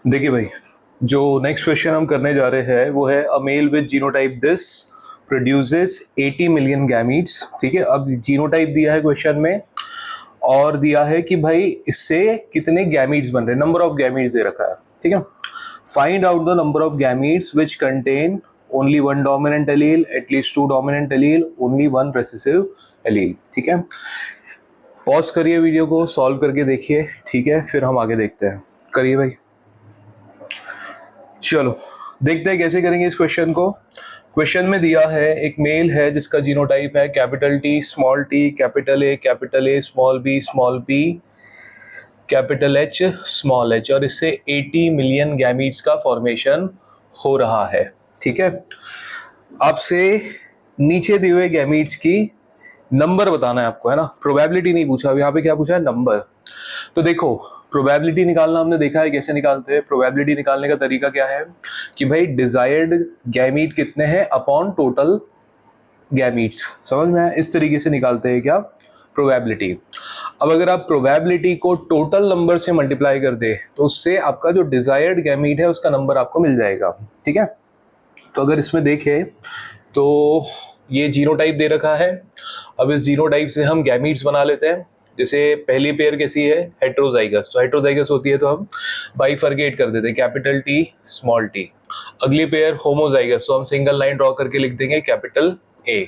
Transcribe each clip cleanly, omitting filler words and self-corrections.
देखिए भाई, जो नेक्स्ट क्वेश्चन हम करने जा रहे हैं वो है a male with genotype this produces 80 million gametes. ठीक है, अब जीनोटाइप दिया है क्वेश्चन में और दिया है कि भाई इससे कितने गैमीट्स बन रहे हैं, नंबर ऑफ गैमीट्स दे रखा है। ठीक है, find out the number of gametes which contain only one dominant allele, at least to dominant allele, only one recessive allele. ठीक है, पॉज करिए, वीडियो को सॉल्व करके देखिए। ठीक है, फिर हम आगे देखते हैं। करिए भाई, चलो देखते हैं कैसे करेंगे इस क्वेश्चन को। क्वेश्चन में दिया है एक मेल है जिसका जीनोटाइप है capital T, small T, capital A, small B, capital H, small H, और इससे 80 मिलियन गैमीट्स का फॉर्मेशन हो रहा है। ठीक है, आपसे नीचे दिए हुए गैमीट्स की नंबर बताना है आपको, है ना। प्रोबेबिलिटी नहीं पूछा, यहाँ पे क्या पूछा है, नंबर। तो देखो, प्रोबेबिलिटी निकालना हमने देखा है कैसे निकालते हैं। प्रोबेबिलिटी निकालने का तरीका क्या है कि भाई डिजायर्ड गैमीट कितने हैं अपॉन टोटल गैमीट्स, समझ में आया। इस तरीके से निकालते हैं क्या, प्रोबेबिलिटी। अब अगर आप प्रोबेबिलिटी को टोटल नंबर से मल्टीप्लाई कर दे तो उससे आपका जो डिजायर्ड गैमीट है उसका नंबर आपको मिल जाएगा। ठीक है, तो अगर इसमें देखें तो ये जीनोटाइप दे रखा है। अब इस जीनोटाइप से हम गैमीट्स बना लेते हैं। जैसे पहली पेयर कैसी है, हेट्रोजाइगस, तो हेट्रोजाइगस होती है तो हम बाइफरकेट कर देते हैं, कैपिटल टी, स्मॉल टी। अगली पेयर होमोजाइगस, तो हम सिंगल लाइन ड्रॉ करके लिख देंगे कैपिटल ए।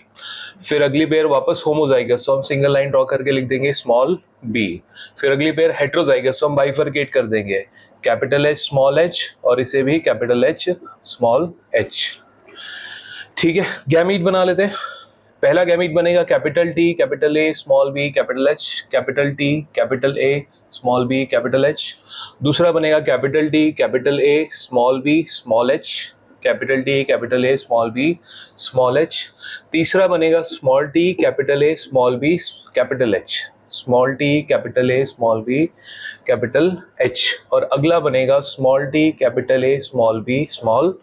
फिर अगली पेयर वापस होमोजाइगस, तो हम सिंगल लाइन ड्रॉ करके लिख देंगे स्मॉल बी। फिर अगली पेयर हेट्रोजाइगस, तो हम बाइफरकेट कर देंगे कैपिटल एच, स्मॉल एच, और इसे भी कैपिटल एच, स्मॉल एच। ठीक है, गैमीट बना लेते हैं। पहला गैमीट बनेगा capital T, capital A, small B, capital H, capital T, capital A, small B, capital H. दूसरा बनेगा capital T, capital A, small B, small H, capital T, capital A, small B, small H. तीसरा बनेगा small T, capital A, small B, capital H, small T, capital A, small B, capital H. और अगला बनेगा small T, capital A, small B, small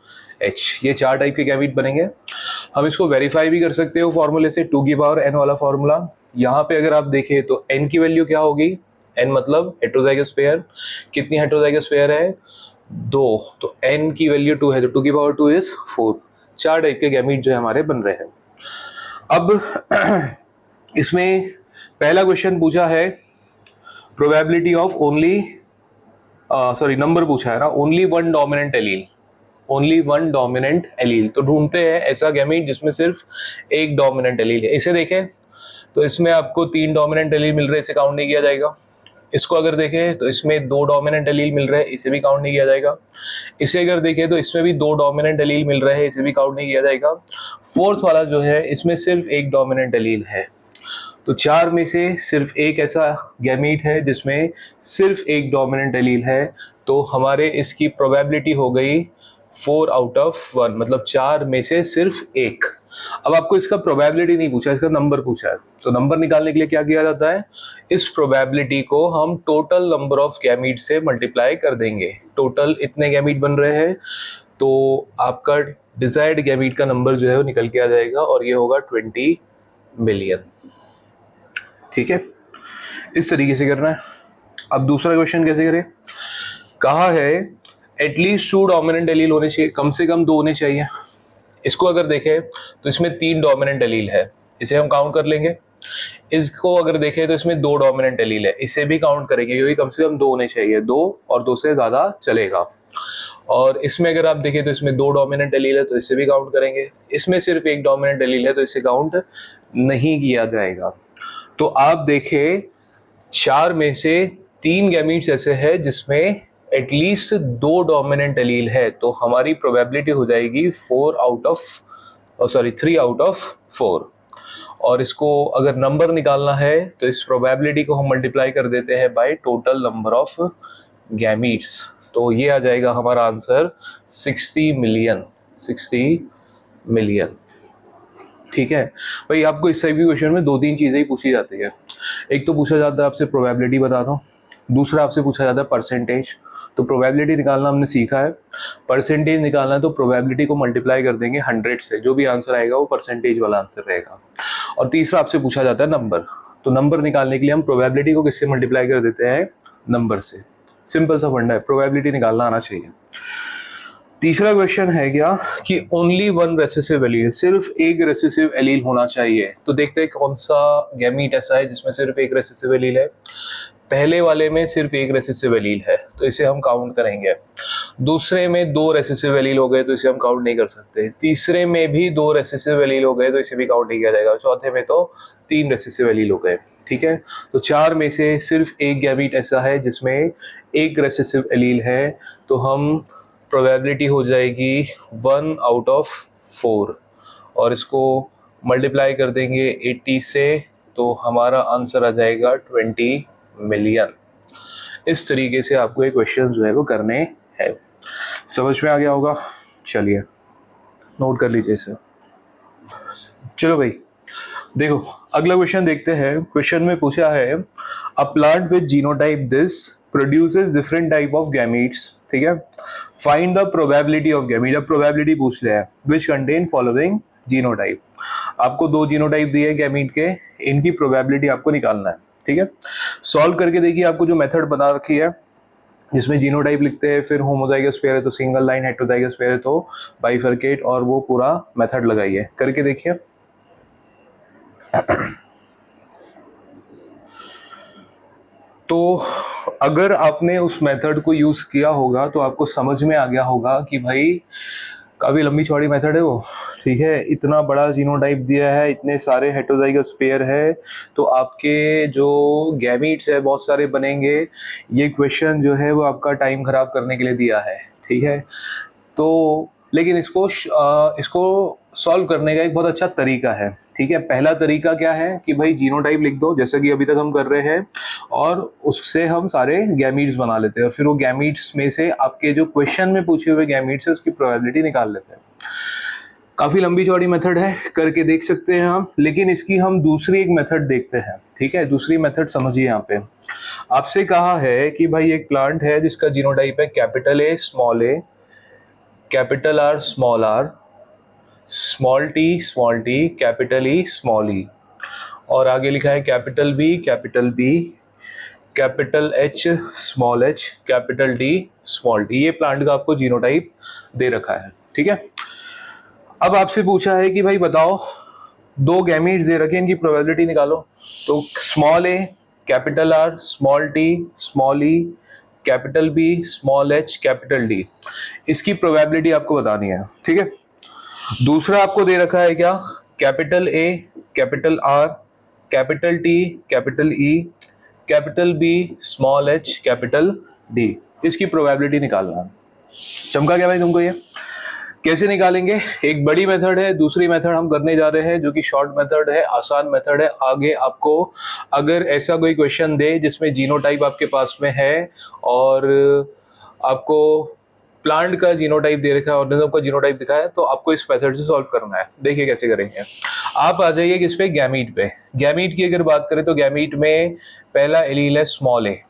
H. ये चार type के gamete बनेंगे। हम इसको वेरीफाई भी कर सकते हो फॉर्मूले से, 2 की पावर n वाला फॉर्मूला। यहाँ पे अगर आप देखें तो n की वैल्यू क्या होगी, n मतलब हेट्रोजाइगस पेयर। कितनी हेट्रोजाइगस पेयर है, 2, तो n की वैल्यू 2 है, तो 2 की पावर 2 इज 4। चार टाइप के गैमीट जो है हमारे बन रहे हैं। अब इसमें पहला क्वेश्चन पूछा है probability of only, sorry number पूछा है ना, only one dominant allele, only one dominant allele. तो ढूंढते हैं ऐसा गैमीट जिसमें सिर्फ एक डोमिनेंट एलील है। इसे देखें तो इसमें आपको 3 डोमिनेंट एलील मिल रहे हैं, इसे काउंट नहीं किया जाएगा। इसको अगर देखें तो इसमें 2 डोमिनेंट एलील मिल रहे हैं, इसे भी काउंट नहीं किया जाएगा। इसे अगर देखें तो इसमें भी 2 डोमिनेंट एलील मिल रहे हैं, इसे भी काउंट नहीं किया जाएगा। फोर्थ वाला जो है इसमें सिर्फ एक डोमिनेंट एलील है। तो चार में से सिर्फ एक ऐसा गैमीट है जिसमें सिर्फ एक डोमिनेंट एलील है, तो हमारे इसकी प्रोबेबिलिटी हो गई 4 आउट ऑफ 1, मतलब 4 में से सिर्फ एक। अब आपको इसका प्रोबेबिलिटी नहीं पूछा, इसका नंबर पूछा है। तो नंबर निकालने के लिए क्या किया जाता है, इस प्रोबेबिलिटी को हम टोटल नंबर ऑफ गैमीट से मल्टीप्लाई कर देंगे। टोटल इतने गैमीट बन रहे हैं तो आपका डिजायर्ड गैमीट का नंबर जो है वो निकल के आ जाएगा, और ये होगा 20 मिलियन। ठीक है, इस तरीके से करना है। अब दूसरा क्वेश्चन कैसे करें, कहा है एटलीस्ट 2 डोमिनेंट एलील होने चाहिए, कम से कम 2 होने चाहिए। इसको अगर देखें तो इसमें 3 डोमिनेंट एलील है, इसे हम काउंट कर लेंगे। इसको अगर देखें तो इसमें 2 डोमिनेंट एलील है, इसे भी काउंट करेंगे क्योंकि कम से कम 2 होने चाहिए, 2 और 2 से ज्यादा चलेगा। और इसमें अगर आप देखें तो इसमें 2 डोमिनेंट एलील है, तो इसे भी काउंट करेंगे। इसमें सिर्फ एक डोमिनेंट एलील है, तो इसे काउंट नहीं किया जाएगा। तो आप देखें 4 में से 3 गैमीट्स ऐसे हैं जिसमें एटलीस्ट 2 डोमिनेंट एलील है, तो हमारी प्रोबेबिलिटी हो जाएगी 3 आउट ऑफ 4। और इसको अगर नंबर निकालना है तो इस प्रोबेबिलिटी को हम मल्टीप्लाई कर देते हैं by total number of gametes, तो ये आ जाएगा हमारा आंसर 60 मिलियन, 60 मिलियन। ठीक है भाई, आपको इस टाइप के क्वेश्चन में 2-3 चीजें ही पूछी जाती है। एक तो पूछा जाता है आपसे प्रोबेबिलिटी बता दो, दूसरा आपसे पूछा जाता है परसेंटेज। तो प्रोबेबिलिटी निकालना हमने सीखा है, परसेंटेज निकालना है तो प्रोबेबिलिटी को मल्टीप्लाई कर देंगे 100 से, जो भी आंसर आएगा वो परसेंटेज वाला आंसर रहेगा। और तीसरा आपसे पूछा जाता है नंबर, तो नंबर निकालने के लिए हम प्रोबेबिलिटी को किससे मल्टीप्लाई कर देते हैं, नंबर से। सिंपल सा फंडा है, प्रोबेबिलिटी निकालना आना चाहिए। तीसरा क्वेश्चन है क्या कि ओनली वन रेसेसिव एलील, सिर्फ एक रेसेसिव एलील होना चाहिए। तो देखते हैं कौन सा गैमीट ऐसा है जिसमें सिर्फ एक रेसेसिव एलील है। पहले वाले में सिर्फ एक रेसेसिव एलील है तो इसे हम काउंट करेंगे। दूसरे में दो रेसेसिव एलील हो गए तो इसे हम काउंट नहीं कर सकते। तीसरे में भी दो रेसेसिव एलील हो गए तो इसे भी काउंट नहीं किया जाएगा। चौथे में तो तीन रेसेसिव एलील हो गए। ठीक है, तो चार में से सिर्फ एक गैमीट ऐसा है जिसमें एक रेसेसिव एलील है, तो हम प्रोबेबिलिटी हो जाएगी 1/4 और इसको मल्टीप्लाई कर देंगे 80 से तो हमारा आंसर आ जाएगा 20 मिलियन। इस तरीके से आपको ये क्वेश्चन जो है वो करने हैं। समझ में आ गया होगा? चलिए नोट कर लीजिए इसे। चलो भाई देखो अगला क्वेश्चन देखते हैं। क्वेश्चन में पूछा है a plant with genotype this produces different type of gametes. ठीक है, find the probability of gamete. अब प्रोबेबिलिटी पूछ लिया है विच कंटेन फॉलोइंग जीनोटाइप। आपको दो जीनोटाइप दिए गैमीट के, इनकी प्रोबेबिलिटी आपको निकालना है। ठीक है, सॉल्व करके देखिए। आपको जो मेथड बना रखी है जिसमें जीनोटाइप लिखते हैं, फिर होमोजाइगस पेयर है तो सिंगल लाइन, हेटेरोजाइगस पेयर है तो बाइफरकेट, और वो पूरा मेथड लगाइए, करके देखिए। तो अगर आपने उस मेथड को यूज किया होगा तो आपको समझ में आ गया होगा कि भाई काफी लंबी चौड़ी मेथड है वो। ठीक है, इतना बड़ा जीनोटाइप दिया है, इतने सारे हेटेरोजाइगस पेयर है, तो आपके जो गैमीट्स है बहुत सारे बनेंगे। ये क्वेश्चन जो है वो आपका टाइम खराब करने के लिए दिया है। ठीक है, तो लेकिन इसको सॉल्व करने का एक बहुत अच्छा तरीका है। ठीक है, पहला तरीका क्या है कि भाई जीनोटाइप लिख दो जैसा कि अभी तक हम कर रहे हैं, और उससे हम सारे गैमीट्स बना लेते हैं, और फिर वो गैमीट्स में से आपके जो क्वेश्चन में पूछे हुए गैमीट्स है उसकी प्रोबेबिलिटी निकाल लेते हैं। काफी लंबी चौड़ी मेथड है, करके देख सकते हैं हम, लेकिन इसकी हम दूसरी एक मेथड देखते हैं। ठीक है, दूसरी मेथड समझिए। यहाँ पे आपसे कहा है कि भाई एक प्लांट है जिसका जीनोटाइप है capital A small A, capital R small R, small T capital E small E, और आगे लिखा है capital B capital H small H, capital D small D. ये प्लांट का आपको जीनोटाइप दे रखा है। ठीक है, अब आपसे पूछा है कि भाई बताओ दो गैमीट्स दे रखे, इनकी प्रोबेबिलिटी निकालो। तो small A capital R small T small E capital B small H capital D, इसकी प्रोबेबिलिटी आपको बतानी है। ठीक है, दूसरा आपको दे रखा है क्या, capital A capital R capital T capital E capital B small H capital D, इसकी प्रोबेबिलिटी निकालना है। चमका क्या भाई तुमको? ये कैसे निकालेंगे? एक बड़ी मेथड है, दूसरी मेथड हम करने जा रहे हैं जो कि शॉर्ट मेथड है, आसान मेथड है। आगे आपको अगर ऐसा कोई क्वेश्चन दे जिसमें जीनोटाइप आपके पास में है और आपको प्लांट का जीनोटाइप दे रखा है, ऑर्गेनिज्म का जीनोटाइप दिखा है, तो आपको इस मेथड से सॉल्व करना है। देखिए कैसे करेंगे। आप आ जाइए किस पे, गैमीट पे। गैमीट की अगर बात करें तो गैमीट में पहला एलील है स्मॉल ए।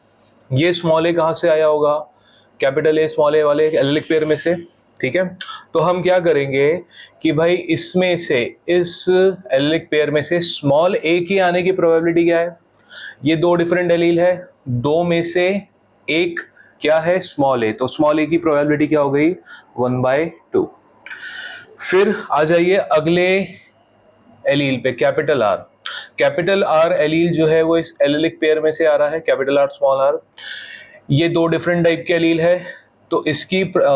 ये स्मॉल ए कहाँ से आया होगा? कैपिटल ए स्मॉल ए वाले एलिलिक पेयर में से। ठीक है, तो हम क्या करेंगे कि भाई इसमें से, इस एलिलिक पेयर में से स्मॉल ए के आने की प्रोबेबिलिटी क्या है? ये दो डिफरेंट एलील है, दो में से एक क्या है? स्मॉल ए, तो स्मॉल ए की प्रोबेबिलिटी क्या हो गई? 1/2। फिर आ जाइए अगले एलील पे, capital R. Capital R allele जो है वो इस एलिलिक पेयर में से आ रहा है, कैपिटल आर स्मॉल आर। ये दो डिफरेंट टाइप के एलील है, तो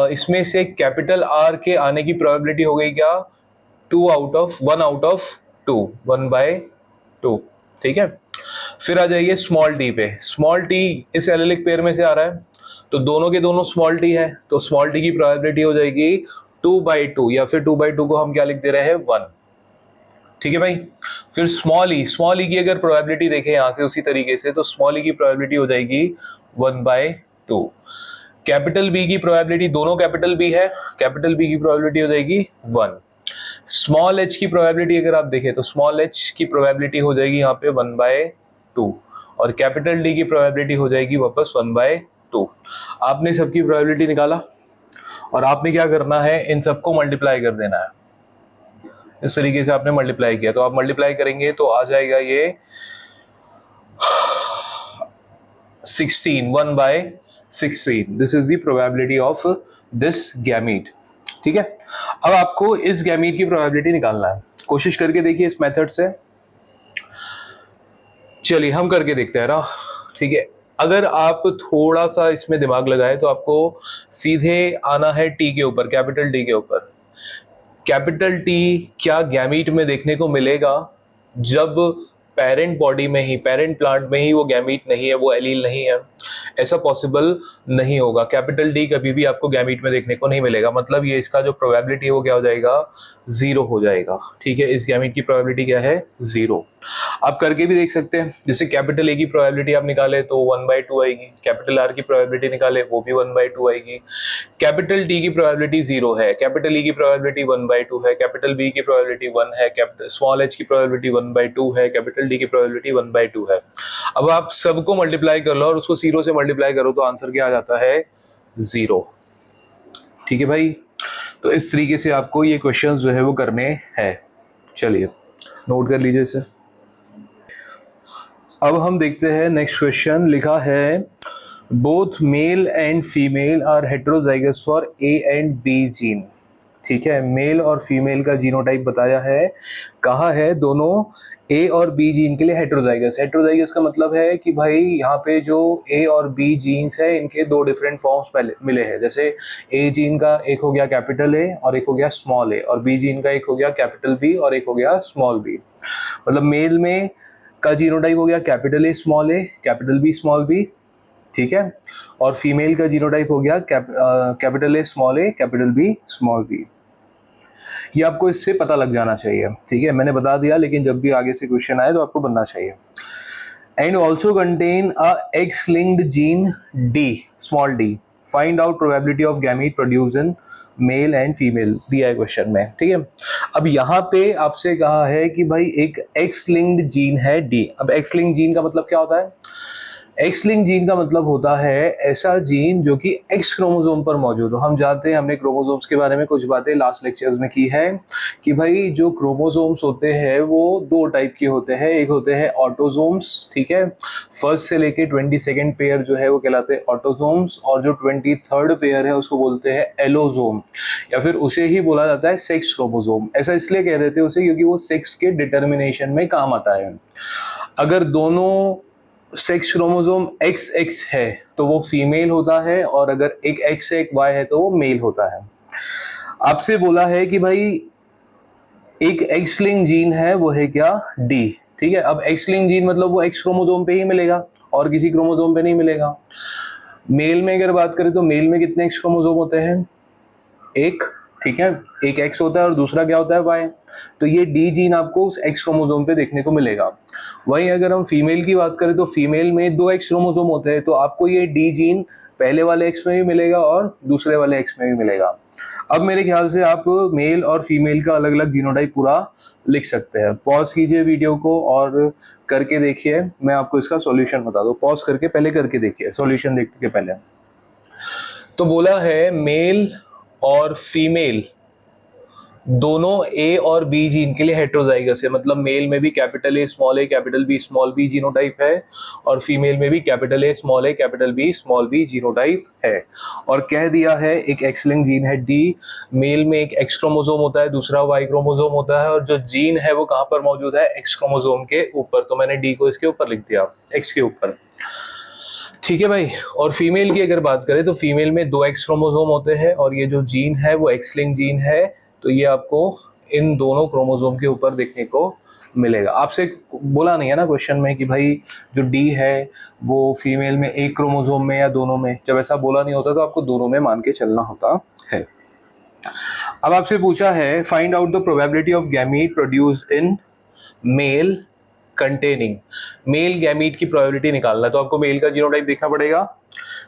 इसमें से कैपिटल आर के आने की प्रोबेबिलिटी हो गई क्या? 1/2, 1/2। ठीक है, फिर आ जाइए स्मॉल टी पे। स्मॉल टी इस एलिलिक पेयर में से आ रहा है, तो दोनों के दोनों स्मॉल टी है, तो स्मॉल टी की प्रोबेबिलिटी हो जाएगी 2/2, या फिर 2/2 को हम क्या लिख दे रहे हैं? 1। ठीक है भाई, फिर स्मॉल ई की अगर प्रोबेबिलिटी देखें यहां से उसी तरीके से, तो स्मॉल ई की प्रोबेबिलिटी हो जाएगी 1/2। कैपिटल बी की प्रोबेबिलिटी, दोनों कैपिटल बी है, कैपिटल बी की प्रोबेबिलिटी हो जाएगी 1। स्मॉल एच की प्रोबेबिलिटी अगर आप देखें तो स्मॉल एच की प्रोबेबिलिटी हो जाएगी यहाँ पे 1/2, और कैपिटल डी की प्रोबेबिलिटी हो जाएगी वापस 1/2। आपने सबकी प्रोबेबिलिटी निकाला और आपने क्या करना है, इन सबको मल्टीप्लाई कर देना है। इस तरीके से आपने मल्टीप्लाई किया, तो आप मल्टीप्लाई करेंगे तो आ जाएगा ये 16, 1/16 16. This is the probability of this gamete. ठीक है, अब आपको इस गैमीट की प्रोबेबिलिटी निकालना है. कोशिश करके देखिए इस मेथड से. चलिए हम करके देखते हैं ना. ठीक है, अगर आप थोड़ा सा इसमें दिमाग लगाए तो आपको सीधे आना है टी के ऊपर, कैपिटल टी के ऊपर. कैपिटल टी क्या गैमीट में देखने को मिलेगा जब पेरेंट बॉडी में ही, पेरेंट प्लांट में ही वो गैमीट नहीं है, वो एलील नहीं है? ऐसा पॉसिबल नहीं होगा. कैपिटल डी कभी भी आपको गैमीट में देखने को नहीं मिलेगा. मतलब ये इसका जो प्रोबेबिलिटी है वो क्या हो जाएगा, जीरो हो जाएगा. ठीक है, इस गैमीट की प्रोबेबिलिटी क्या है, जीरो. आप करके भी देख सकते हैं. जैसे कैपिटल ए की प्रोबेबिलिटी आप निकाले तो 1/2 आएगी, कैपिटल आर की प्रोबेबिलिटी निकाले वो भी 1/2 आएगी. कैपिटल टी की प्रोबेबिलिटी 0 है, कैपिटल ई की प्रोबेबिलिटी 1/2 है, कैपिटल बी की प्रोबेबिलिटी 1 है, कैपिटल स्मॉल एच की प्रोबेबिलिटी 1/2 है, कैपिटल डी की प्रोबेबिलिटी 1/2 है. अब आप सबको मल्टीप्लाई कर लो और उसको 0 से मल्टीप्लाई करो तो आंसर क्या आ जाता है, 0. ठीक है भाई, तो इस तरीके से आपको ये क्वेश्चन जो है वो करने हैं. चलिए नोट कर लीजिए इसे. अब हम देखते हैं नेक्स्ट क्वेश्चन. लिखा है both male and female are heterozygous for A and B gene. ठीक है, मेल और फीमेल का जीनोटाइप बताया है. कहा है दोनों ए और बी जीन के लिए हेटेरोजाइगस. हेटेरोजाइगस का मतलब है कि भाई यहाँ पे जो ए और बी जीन्स है इनके दो डिफरेंट फॉर्म्स पहले मिले हैं. जैसे ए जीन का एक हो गया कैपिटल ए और एक हो गया स्मॉल ए, और बी जीन का एक हो गया कैपिटल बी और एक हो गया स्मॉल बी. मतलब मेल में का जीनोटाइप हो गया capital A small A, capital B small B. ठीक है, और फीमेल का जीनोटाइप हो गया capital A small A, capital B small B. ये आपको इससे पता लग जाना चाहिए. ठीक है, मैंने बता दिया लेकिन जब भी आगे से क्वेश्चन आए तो आपको बनना चाहिए. And also contain a x linked gene D, small D. Find out probability of gamete produce in mail and female, दिया है क्वेश्चन में. ठीक है, अब यहाँ पे आपसे कहा है कि भाई एक एक्स लिंक्ड जीन है डी. अब एक्स लिंक्ड जीन का मतलब क्या होता है, एक्स लिंक जीन का मतलब होता है ऐसा जीन जो कि एक्स क्रोमोसोम पर मौजूद हो. हम जानते हैं, हमने क्रोमोसोम्स के बारे में कुछ बातें लास्ट लेक्चर्स में की है कि भाई जो क्रोमोसोम्स होते हैं वो दो टाइप के होते हैं. एक होते हैं ऑटोसोम्स. ठीक है, फर्स्ट से लेके 22nd पेयर जो है वो कहलाते हैं ऑटोसोम्स, और जो 23rd पेयर है उसको बोलते हैं एलोसोम, या फिर उसे ही बोला जाता है सेक्स क्रोमोसोम. ऐसा इसलिए कह देते हैं उसे क्योंकि वो सेक्स के डिटर्मिनेशन में काम आता है. अगर दोनों सेक्स क्रोमोसोम XX है तो वो फीमेल होता है, और अगर एक X है एक Y है तो वो मेल होता है. आपसे बोला है कि भाई एक X लिंक जीन है वो है क्या, D. ठीक है, अब X लिंक जीन मतलब वो X क्रोमोसोम पे ही मिलेगा और किसी क्रोमोसोम पे नहीं मिलेगा. मेल में अगर बात करें तो मेल में कितने X क्रोमोसोम होते हैं, एक. ठीक है, एक X होता है और दूसरा क्या होता है, Y. तो ये D जीन आपको उस X क्रोमोसोम पे देखने को मिलेगा. वहीं अगर हम फीमेल की बात करें तो फीमेल में दो X क्रोमोसोम होते हैं, तो आपको ये D जीन पहले वाले X में भी मिलेगा और दूसरे वाले X में भी मिलेगा. अब मेरे ख्याल से आप मेल और फीमेल का अलग अलग जीनोटाइप पूरा लिख सकते हैं. पॉज कीजिए वीडियो को और करके देखिए, मैं आपको इसका सॉल्यूशन बता दूं. पॉज करके पहले करके देखिए, सॉल्यूशन देखने के पहले. तो बोला है मेल और फीमेल दोनों ए और बी जीन के लिए हेटेरोजाइगस है. मतलब मेल में भी capital A small A capital B small B genotype है, और फीमेल में भी capital A small A capital B small B genotype है. और कह दिया है एक एक्स लिंक जीन है डी. मेल में एक एक्स क्रोमोसोम होता है, दूसरा वाई क्रोमोसोम होता है, और जो जीन है वो कहाँ पर मौजूद है, एक्स क्रोमोसोम के ऊपर. तो मैंने डी को इसके ऊपर लिख दिया, एक्स के ऊपर. ठीक है भाई, और फीमेल की अगर बात करें तो फीमेल में दो एक्स क्रोमोसोम होते हैं, और ये जो जीन है वो एक्स लिंक जीन है. तो ये आपको इन दोनों क्रोमोसोम के ऊपर देखने को मिलेगा. आपसे बोला नहीं है ना क्वेश्चन में कि भाई जो डी है वो फीमेल में एक क्रोमोसोम में या दोनों में. जब ऐसा बोला नहीं होता तो आपको दोनों में मान के चलना होता है. अब आपसे पूछा है find out the probability of gamete produce in male containing. Male gamete की प्रोबेबिलिटी निकालना है, तो आपको मेल का जीनोटाइप देखना पड़ेगा.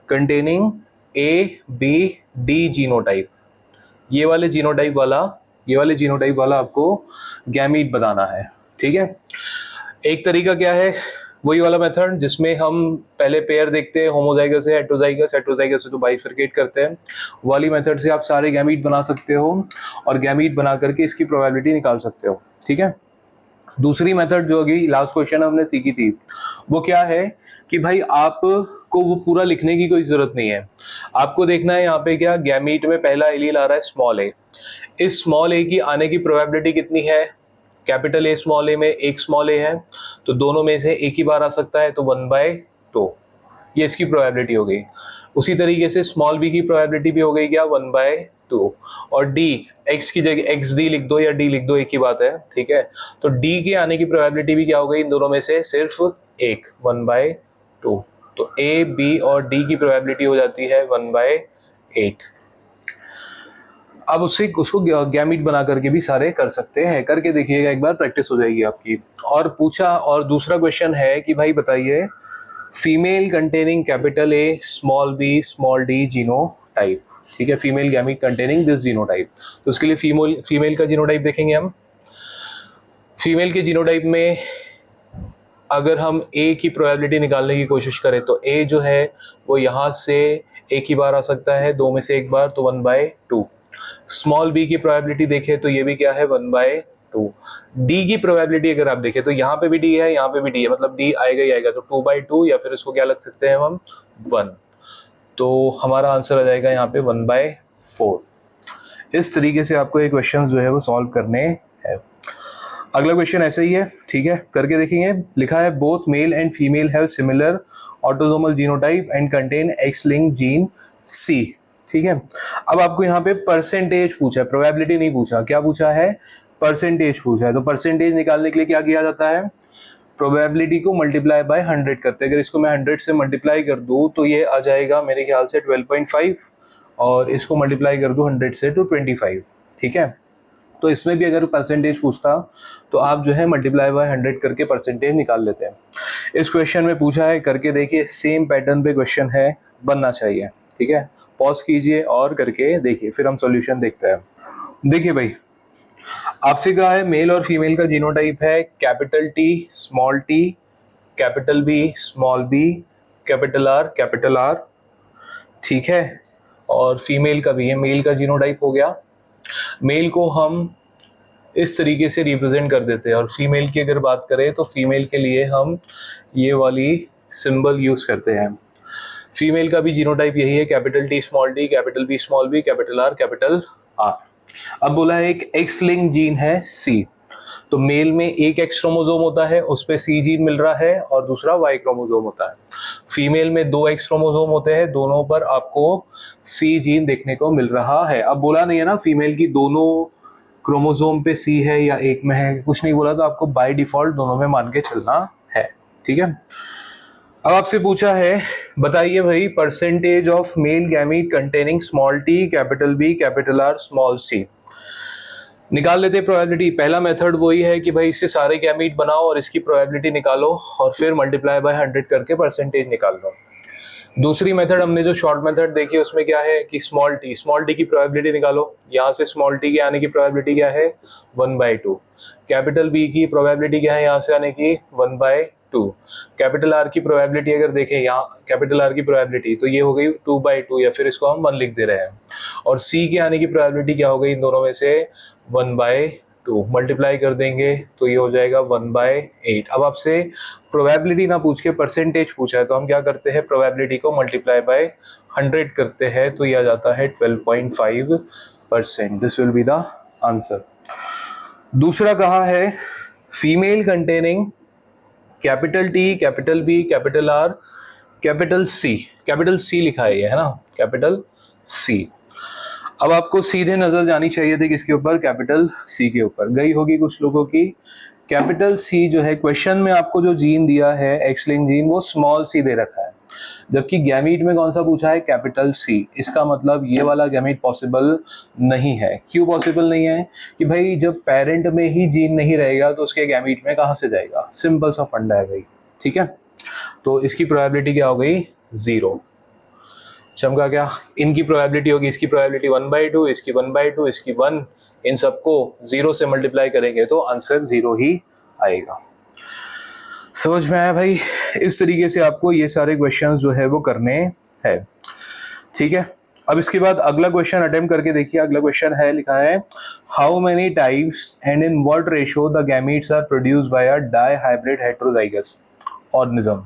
कंटेनिंग ABD जीनोटाइप, ये वाले जीनोटाइप वाला आपको गैमीट बताना है. ठीक है, एक तरीका क्या है, वही वाला मेथड जिसमें हम पहले पेयर देखते हैं होमोजाइगस है हेटेरोजाइगस, हेटेरोजाइगस से तो बाइफरकेट करते हैं, वाली मेथड से आप सारे गैमीट बना सकते हो और गैमीट बना करके इसकी प्रोबेबिलिटी निकाल सकते हो. ठीक है, दूसरी मेथड जो अभी लास्ट क्वेश्चन हमने सीखी थी वो क्या है कि भाई आप आपको वो पूरा लिखने की कोई जरूरत नहीं है। आपको देखना है यहाँ पे क्या, गैमीट में पहला एलील आ रहा है स्मॉल ए, इस स्मॉल ए की आने की प्रोबेबिलिटी कितनी है, कैपिटल ए स्मॉल ए में एक स्मॉल ए है, तो दोनों में से एक ही बार आ सकता है, तो 1/2, ये इसकी प्रोबेबिलिटी हो गई। उसी तरीके से स्मॉल बी की प्रोबेबिलिटी भी हो गई क्या, 1/2। और डी, एक्स की जगह एक्स डी लिख दो या डी लिख दो, एक ही बात है, ठीक है। तो डी के आने की प्रोबेबिलिटी भी क्या हो गई, इन दोनों में से सिर्फ एक, 1/2। तो ए बी और डी की प्रोबेबिलिटी हो जाती है 1/8। अब उसको गैमीट बना करके भी सारे कर सकते हैं, करके देखिएगा एक बार, प्रैक्टिस हो जाएगी आपकी। और पूछा, और दूसरा क्वेश्चन है कि भाई बताइए, female containing capital A small B small D genotype, ठीक है, female gamete containing this genotype. तो उसके लिए फीमेल का जीनोटाइप देखेंगे हम। फीमेल के जीनोटाइप में अगर हम ए की प्रोबेबिलिटी निकालने की कोशिश करें तो ए जो है वो यहाँ से एक ही बार आ सकता है, दो में से एक बार, तो 1/2। स्मॉल बी की प्रोबेबिलिटी देखें तो ये भी क्या है, 1/2। डी की प्रोबेबिलिटी अगर आप देखें तो यहाँ पे भी डी है, यहाँ पे भी डी है, मतलब डी आएगा ही आएगा, तो 2/2, या फिर इसको क्या लग सकते हैं हम, 1। तो हमारा आंसर आ जाएगा यहाँ पे 1/4। इस तरीके से आपको ये क्वेश्चन जो है वो सॉल्व करने हैं। अगला क्वेश्चन ऐसे ही है, ठीक है, करके देखेंगे। लिखा है both male and female have similar autosomal genotype and contain X linked gene C, ठीक है। अब आपको यहाँ पे परसेंटेज पूछा है, प्रोबेबिलिटी नहीं पूछा, क्या पूछा है, परसेंटेज पूछा है। तो परसेंटेज निकालने के लिए क्या किया जाता है, प्रोबेबिलिटी को मल्टीप्लाई बाय 100 करते हैं। अगर इसको मैं 100 से मल्टीप्लाई कर दूं तो ये आ जाएगा मेरे ख्याल से 12.5, और इसको मल्टीप्लाई कर दूं 100 से तो 25, ठीक है। तो इसमें भी अगर परसेंटेज पूछता तो आप जो है मल्टीप्लाई बाय 100 करके परसेंटेज निकाल लेते हैं। इस क्वेश्चन में पूछा है, करके देखिए, सेम पैटर्न पे क्वेश्चन है, बनना चाहिए, ठीक है। पॉज कीजिए और करके देखिए, फिर हम सॉल्यूशन देखते हैं। देखिए भाई, आपसे कहा है मेल और फीमेल का जीनोटाइप है capital T small T, capital B small B, capital R, ठीक है। और फीमेल का भी है, मेल का जीनोटाइप हो गया। मेल को हम इस तरीके से रिप्रेजेंट कर देते हैं, और फीमेल की अगर बात करें तो फीमेल के लिए हम ये वाली सिंबल यूज करते हैं। फीमेल का भी जीनोटाइप यही है, capital T small T, capital B small B, capital R. अब बोला है एक एक्स लिंक जीन है सी, तो मेल में एक एक्स क्रोमोसोम होता है, उस पे सी जीन मिल रहा है, और दूसरा वाई क्रोमोसोम होता है। फीमेल में 2 एक्स क्रोमोसोम होते हैं, दोनों पर आपको सी जीन देखने को मिल रहा है। अब बोला नहीं है ना फीमेल की दोनों क्रोमोसोम पे सी है या एक में है, कुछ नहीं बोला, तो आपको बाय डिफॉल्ट दोनों में मान के चलना है, ठीक है। अब आपसे पूछा है, बताइए भाई, percentage of male gamete containing small T capital B capital R small C. निकाल लेते हैं प्रोबेबिलिटी। पहला मेथड वही है कि भाई इससे सारे गैमीट बनाओ और इसकी प्रोबेबिलिटी निकालो, और फिर मल्टीप्लाई बाय 100 करके परसेंटेज निकाल लो। दूसरी मेथड हमने जो शॉर्ट मेथड देखी उसमें क्या है कि स्मॉल टी की प्रोबेबिलिटी निकालो। यहाँ से स्मॉल टी के आने की प्रोबेबिलिटी क्या है, 1/2। कैपिटल बी की प्रोबेबिलिटी क्या है यहाँ से आने की, 1/2। कैपिटल आर की प्रोबेबिलिटी अगर देखें, यहाँ कैपिटल आर की प्रोबेबिलिटी तो ये हो गई 2/2, या फिर इसको हम 1 लिख दे रहे हैं। और सी के आने की प्रोबेबिलिटी क्या हो गई इन दोनों में से, 1/2। मल्टीप्लाई कर देंगे तो ये हो जाएगा 1/8। अब आपसे प्रोबेबिलिटी ना पूछ के परसेंटेज पूछा है, तो हम क्या करते हैं, प्रोबेबिलिटी को मल्टीप्लाई बाय 100 करते हैं, तो ये आ जाता है 12.5%। This will be the answer. दूसरा कहा है female containing capital T capital B capital R capital C लिखा है ये, है ना, कैपिटल सी। अब आपको सीधे नजर जानी चाहिए थी किसके ऊपर, कैपिटल सी के ऊपर, गई होगी कुछ लोगों की। कैपिटल सी जो है, क्वेश्चन में आपको जो जीन दिया है एक्स लिंक्ड जीन, वो स्मॉल सी दे रखा है, जबकि गैमीट में कौन सा पूछा है, कैपिटल सी। इसका मतलब ये वाला गैमीट पॉसिबल नहीं है। क्यों पॉसिबल नहीं है, कि भाई जब पेरेंट में ही जीन नहीं रहेगा तो उसके गैमीट में कहाँ से जाएगा, सिंपल सा फंडा है भाई, ठीक है। तो इसकी प्रोबेबिलिटी क्या हो गई, 0। चमका क्या, इनकी प्रोबेबिलिटी होगी, इसकी प्रोबेबिलिटी 1/2, इसकी 1/2, इसकी 1, इन सबको 0 से मल्टीप्लाई करेंगे तो आंसर 0 ही आएगा। समझ में आया भाई। इस तरीके से आपको ये सारे क्वेश्चंस जो है वो करने हैं, ठीक है। अब इसके बाद अगला क्वेश्चन अटेम्प्ट करके देखिए। अगला क्वेश्चन है, लिखा है how many types and in what ratio the gametes are produced by a dihybrid heterozygous organism.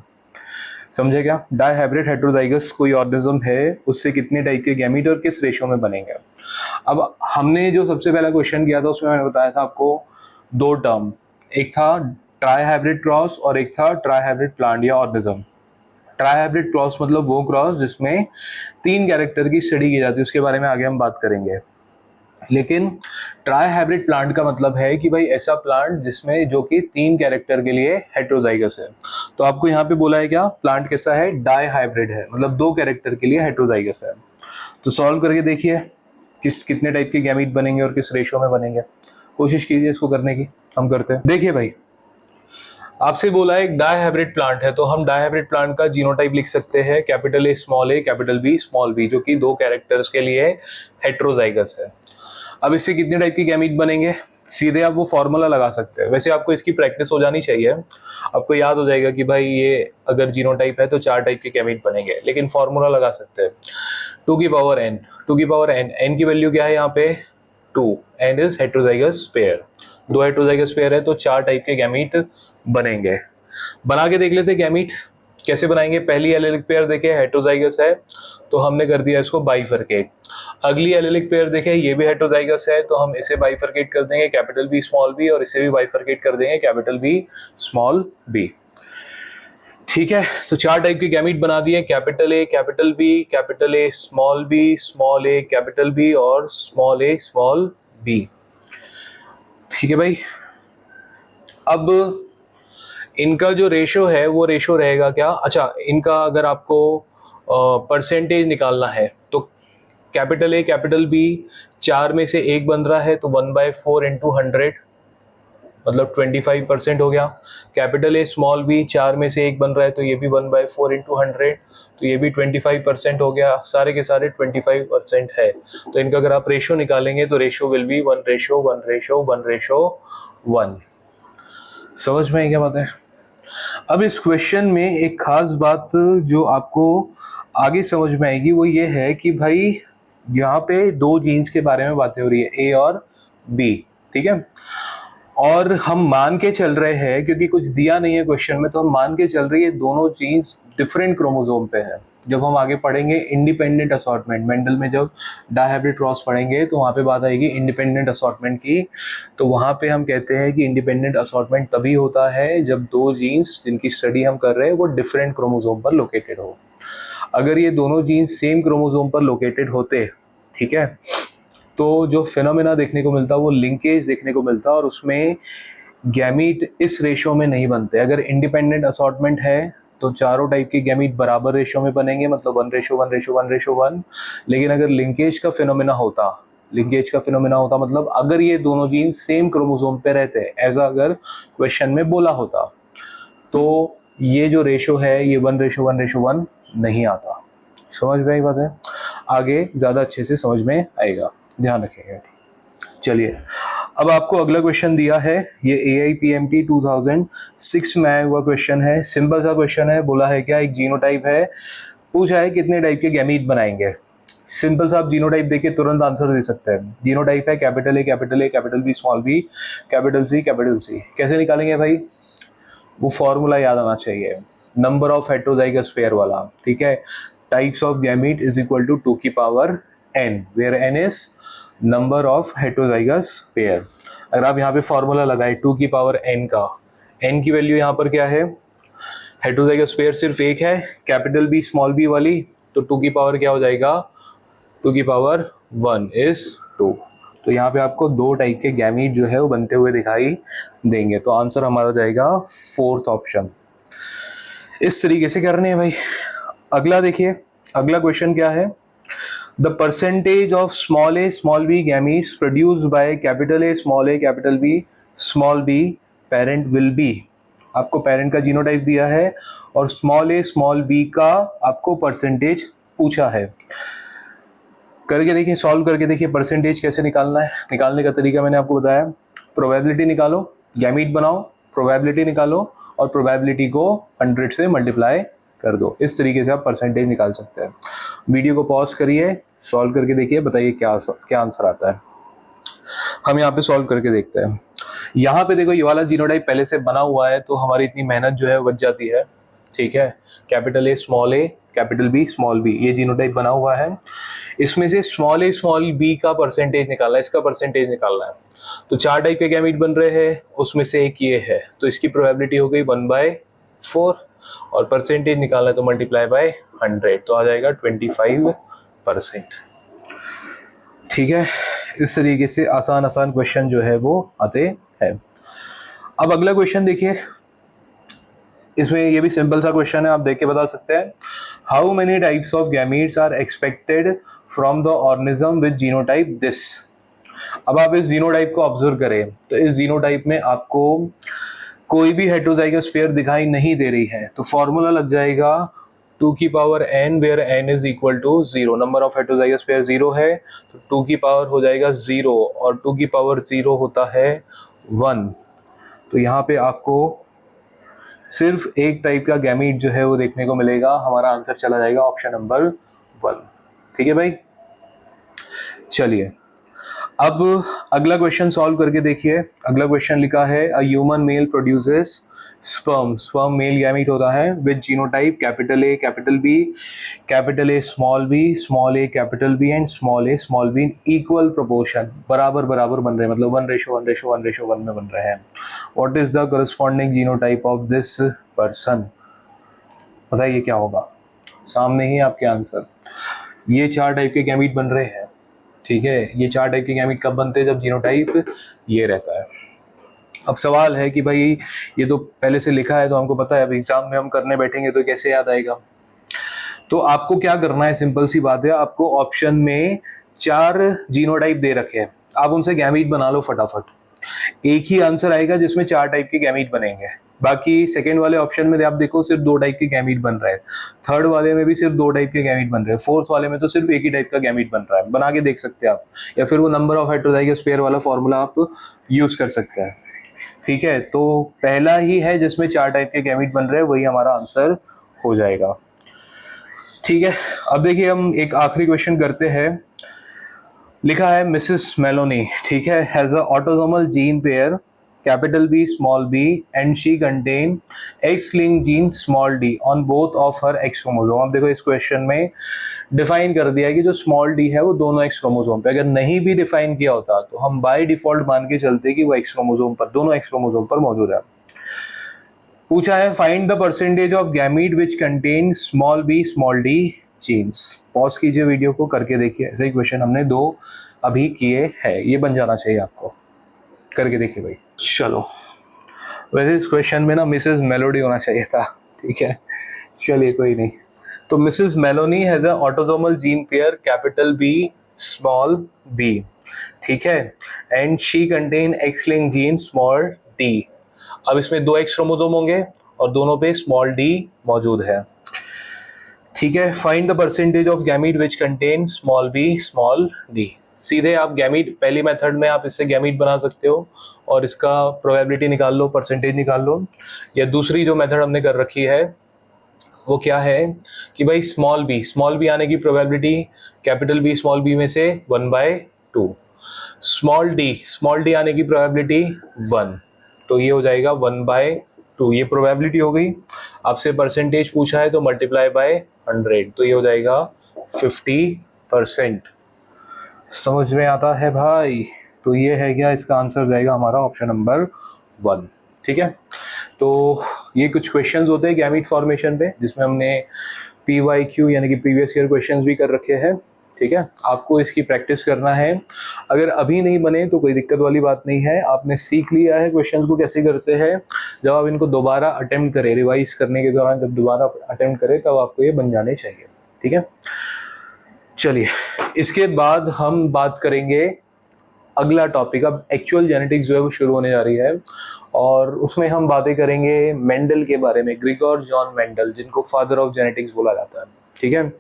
समझे क्या? डायहाइब्रिड हेटेरोजाइगस कोई ऑर्गेनिज्म है, उससे कितने टाइप के गैमीट और किस रेशियो में बनेंगे। अब हमने जो सबसे पहला क्वेश्चन किया था उसमें मैंने बताया था आपको दो टर्म, एक था ट्राइहाइब्रिड क्रॉस और एक था ट्राइहाइब्रिड प्लांट या ऑर्गेनिज्म। ट्राइहाइब्रिड क्रॉस मतलब वो क्रॉस जिसमें 3 कैरेक्टर की स्टडी की जाती है, उसके बारे में आगे हम बात करेंगे। लेकिन ट्राई हाइब्रिड प्लांट का मतलब है कि भाई ऐसा प्लांट जिसमें जो कि 3 कैरेक्टर के लिए हेटेरोजाइगस है। तो आपको यहाँ पे बोला है क्या, प्लांट कैसा है, डाई हाइब्रिड है, मतलब 2 कैरेक्टर के लिए हेटेरोजाइगस है। तो सॉल्व करके देखिए कितने टाइप के गैमीट बनेंगे और किस रेशियो में बनेंगे। कोशिश कीजिए इसको करने की, हम करते हैं। देखिए भाई, आपसे बोला है एक डाई हाइब्रिड प्लांट है, तो हम डाई हाइब्रिड प्लांट का जीनोटाइप लिख सकते हैं capital A capital B small B, जो कि 2 कैरेक्टर्स के लिए हेटेरोजाइगस है। अब इससे कितने टाइप के गैमीट बनेंगे, सीधे आप वो फॉर्मूला लगा सकते हैं। वैसे आपको इसकी प्रैक्टिस हो जानी चाहिए, आपको याद हो जाएगा कि भाई ये अगर जीनोटाइप है तो 4 टाइप के गैमीट बनेंगे, लेकिन फॉर्मूला लगा सकते हैं 2 की पावर n, 2 की पावर n, n की वैल्यू क्या है यहाँ पे 2, n is heterozygous pair, 2 heterozygous pair है तो 4 टाइप के गैमीट बनेंगे। बना के देख लेते गैमीट कैसे बनाएंगे। पहली एलेलिक पेयर देखे हेटेरोजाइगस है तो हमने कर दिया इसको बाइफरकेट। अगली एलेलिक पेयर देखे ये भी हेटेरोजाइगस है तो हम इसे बाइफरकेट कर देंगे कैपिटल बी स्मॉल बी, और इसे भी बाइफरकेट कर देंगे कैपिटल बी स्मॉल बी। ठीक है, तो 4 टाइप के गैमीट बना दिए, capital A capital A small A capital B और स्मॉल ए स्मॉल बी। ठीक है भाई, अब इनका जो रेशो है वो रेशो रहेगा क्या, अच्छा इनका अगर आपको परसेंटेज निकालना है तो कैपिटल ए कैपिटल बी 4 में से 1 बन रहा है तो 1/4 इंटू 100 मतलब 25% हो गया। कैपिटल ए स्मॉल बी 4 में से 1 बन रहा है तो ये भी 1/4 इंटू 100 तो ये भी 25% हो गया। सारे के सारे 25% है, तो इनका अगर आप रेशो निकालेंगे तो रेशो विल बी 1:1:1:1। समझ में आई क्या बात है। अब इस क्वेश्चन में एक खास बात जो आपको आगे समझ में आएगी वो ये है कि भाई यहाँ पे 2 जीन्स के बारे में बातें हो रही है, ए और बी, ठीक है। और हम मान के चल रहे हैं, क्योंकि कुछ दिया नहीं है क्वेश्चन में, तो हम मान के चल रही है दोनों जीन्स डिफरेंट क्रोमोसोम पे है। जब हम आगे पढ़ेंगे इंडिपेंडेंट असॉर्टमेंट, मेंडल में जब डायहाइब्रिड क्रॉस पढ़ेंगे तो वहाँ पे बात आएगी इंडिपेंडेंट असॉर्टमेंट की। तो वहाँ पे हम कहते हैं कि इंडिपेंडेंट असॉर्टमेंट तभी होता है जब 2 जीन्स जिनकी स्टडी हम कर रहे हैं वो डिफरेंट क्रोमोसोम पर लोकेटेड हो। अगर ये दोनों जीन्स सेम क्रोमोसोम पर लोकेटेड होते, ठीक है, तो जो फिनोमेना देखने को मिलता वो लिंकेज देखने को मिलता और उसमें गैमीट इस रेशो में नहीं बनते। अगर इंडिपेंडेंट असॉर्टमेंट है तो चारों टाइप के गैमीट बराबर रेशो में बनेंगे, मतलब 1:1:1:1। लेकिन अगर लिंकेज का फिनोमेना होता मतलब अगर ये दोनों जीन सेम क्रोमोसोम पे रहते, ऐसा अगर क्वेश्चन में बोला होता, तो ये जो रेशो है ये 1:1:1 नहीं आता। समझ में आई बात है, आगे ज़्यादा अच्छे से समझ में आएगा, ध्यान रखिएगा। चलिए, अब आपको अगला क्वेश्चन दिया है, ये AIPMT 2006 में आया हुआ क्वेश्चन है। सिंपल सा क्वेश्चन है, बोला है क्या, एक जीनोटाइप है, पूछा है कितने टाइप के गैमीट बनाएंगे। सिंपल सा आप जीनोटाइप देके तुरंत आंसर दे सकते हैं। जीनोटाइप है capital A capital B small B capital C. कैसे निकालेंगे भाई, वो फॉर्मूला याद आना चाहिए, नंबर ऑफ हेटेरोजाइगस पेयर वाला, ठीक है। Types of gamete is equal to 2 की power n, where n is number of heterozygous pair. अगर आप यहाँ पे फॉर्मूला लगाए 2 की पावर n का, n की वैल्यू यहाँ पर क्या है, हेटेरोजाइगस पेयर सिर्फ एक है कैपिटल बी स्मॉल बी वाली, तो 2 की पावर क्या हो जाएगा, 2 की पावर 1 इज 2। तो यहाँ पे आपको 2 टाइप के गैमीट जो है वो बनते हुए दिखाई देंगे। तो आंसर हमारा जाएगा 4th ऑप्शन। इस तरीके से करने हैं भाई। अगला देखिए, अगला क्वेश्चन क्या है, the percentage of small B gametes produced by capital A capital B small B parent will be. आपको पेरेंट का जीनोटाइप दिया है और स्मॉल बी का आपको परसेंटेज पूछा है। करके देखिए, सॉल्व करके देखिए परसेंटेज कैसे निकालना है। निकालने का तरीका मैंने आपको बताया, प्रोबेबिलिटी निकालो, गैमीट बनाओ, प्रोबेबिलिटी निकालो और प्रोबेबिलिटी को 100 से मल्टीप्लाई कर दो। इस तरीके से आप परसेंटेज निकाल सकते हैं। वीडियो को पॉज करिए, सॉल्व करके देखिए, बताइए क्या आंसर आता है। हम यहाँ पे सॉल्व करके देखते हैं। यहाँ पे देखो ये वाला जीनोटाइप पहले से बना हुआ है तो हमारी इतनी मेहनत जो है बच जाती है, ठीक है। Capital A capital B small B, ये जीनोटाइप बना हुआ है। इसमें से स्मॉल बी का परसेंटेज निकालना है, इसका परसेंटेज निकालना है। तो 4 टाइप के गैमीट बन रहे हैं, उसमें से एक ये है, तो इसकी प्रोबेबिलिटी हो गई 1/4 और परसेंटेज निकालना है तो मल्टीप्लाई बाय 100, तो आ जाएगा 25%। ठीक है, इस तरीके से आसान क्वेश्चन जो है वो आते हैं। अब अगला क्वेश्चन देखिए, इसमें ये भी सिंपल सा क्वेश्चन है, आप देख के बता सकते हैं। How many types of gametes are expected from the organism with genotype this. अब आप इस जीनोटाइप को ऑब्जर्व करें तो इस जीनोटाइप में आपको कोई भी हेटेरोजाइगस पेयर दिखाई नहीं दे रही है, तो फॉर्मूला लग जाएगा 2 की power n where n is equal to 0। Number of heterozygous pair 0 है तो 2 की पावर हो जाएगा 0 और 2 की पावर 0 होता है 1। तो यहाँ पे आपको सिर्फ एक टाइप का गैमीट जो है वो देखने को मिलेगा। हमारा आंसर चला जाएगा ऑप्शन नंबर 1। ठीक है भाई, चलिए अब अगला क्वेश्चन सॉल्व करके देखिए। अगला क्वेश्चन लिखा है a human male produces sperm male gamete होता है with genotype capital A capital B, capital A small A capital B and small B in equal proportion, बराबर बन रहे हैं, मतलब 1:1:1:1 में बन रहे हैं। What is the corresponding genotype of this person. बताइए क्या होगा, सामने ही आपके आंसर। ये 4 टाइप के गैमीट बन रहे हैं, ठीक है। ये 4 टाइप के गैमीट कब बनते हैं, जब जीनोटाइप ये रहता है। अब सवाल है कि भाई ये तो पहले से लिखा है तो हमको पता है, अब एग्जाम में हम करने बैठेंगे तो कैसे याद आएगा। तो आपको क्या करना है, सिंपल सी बात है, आपको ऑप्शन में 4 जीनोटाइप दे रखे हैं, आप उनसे गैमीट बना लो फटाफट। एक ही आंसर आएगा जिसमें 4 टाइप के गैमीट बनेंगे। बाकी सेकंड वाले ऑप्शन में आप देखो सिर्फ 2 टाइप के गैमीट बन रहे हैं, थर्ड वाले में भी सिर्फ 2 टाइप के गैमीट बन रहे हैं, फोर्थ वाले में तो सिर्फ एक ही टाइप का गैमीट बन रहा है। बना के देख सकते हैं आप, या फिर वो नंबर ऑफ हेटेरोजाइगस पेयर वाला फॉर्मूला आप यूज कर सकते हैं। ठीक है, तो पहला ही है जिसमें 4 टाइप के गैमीट बन रहे हैं, वही हमारा आंसर हो जाएगा। ठीक है, अब देखिए हम एक आखिरी क्वेश्चन करते हैं। लिखा है मिसेस मेलोनी, ठीक है, has a autosomal gene pair capital B small B and she contain X linked gene small D on both of her X chromosome. अब देखो इस क्वेश्चन में डिफाइन कर दिया है कि जो स्मॉल डी है वो दोनों एक्स क्रोमोसोम पे, अगर नहीं भी डिफाइन किया होता तो हम बाय डिफॉल्ट मान के चलते कि वो एक्स क्रोमोसोम पर, दोनों एक्स क्रोमोसोम पर मौजूद है। पूछा है find the percentage of gamete which contain small B small D genes. Pause कीजिए वीडियो को, करके देखिए। ऐसे ही क्वेश्चन हमने 2 अभी किए हैं, ये बन जाना चाहिए आपको, करके देखिए भाई। चलो, वैसे इस क्वेश्चन में ना मिसेस मेलोडी होना चाहिए था, ठीक है, चलिए कोई नहीं। तो Mrs Meloni has a autosomal gene pair capital B small B, ठीक है, and she contain X linked gene small D. अब इसमें 2 एक्स क्रोमोसोम होंगे और दोनों पे स्मॉल डी मौजूद है, ठीक है। Find the percentage of gamete which contain small B small D. सीधे आप गैमीट, पहली मेथड में आप इससे गैमीट बना सकते हो और इसका प्रोबेबिलिटी निकाल लो, परसेंटेज निकाल लो। या दूसरी जो मेथड हमने कर रखी है वो क्या है कि भाई स्मॉल बी आने की probability capital B small B में से 1/2, स्मॉल डी आने की प्रोबेबिलिटी 1, तो ये हो जाएगा 1/2, ये प्रोबेबिलिटी हो गई। आपसे परसेंटेज पूछा है तो मल्टीप्लाई बाय 100, तो ये हो जाएगा 50%। समझ में आता है भाई? तो ये है क्या, इसका आंसर जाएगा हमारा ऑप्शन नंबर 1, ठीक है। तो ये कुछ क्वेश्चंस होते हैं गैमीट फॉर्मेशन पे, जिसमें हमने PYQ यानी कि प्रीवियस ईयर क्वेश्चंस भी कर रखे हैं, ठीक है। आपको इसकी प्रैक्टिस करना है। अगर अभी नहीं बने तो कोई दिक्कत वाली बात नहीं है, आपने सीख लिया है क्वेश्चंस को कैसे करते हैं। जब आप इनको दोबारा अटेम्प्ट करें, रिवाइज करने के दौरान जब दोबारा अटेम्प्ट करें, तब आपको ये बन जाने चाहिए, ठीक है। चलिए, इसके बाद हम बात करेंगे अगला टॉपिक। अब एक्चुअल जेनेटिक्स जो है वो शुरू होने जा रही है और उसमें हम बातें करेंगे मेंडल के बारे में, ग्रिगोर जॉन मेंडल, जिनको फादर ऑफ जेनेटिक्स बोला जाता है, ठीक है।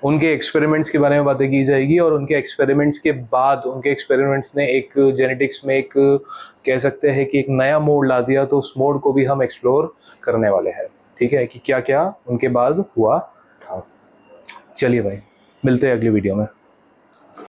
उनके एक्सपेरिमेंट्स के बारे में बातें की जाएगी और उनके एक्सपेरिमेंट्स के बाद, उनके एक्सपेरिमेंट्स ने एक जेनेटिक्स में एक कह सकते हैं कि एक नया मोड़ ला दिया, तो उस मोड़ को भी हम एक्सप्लोर करने वाले हैं, ठीक है, कि क्या क्या उनके बाद हुआ था। चलिए भाई, मिलते हैं अगली वीडियो में।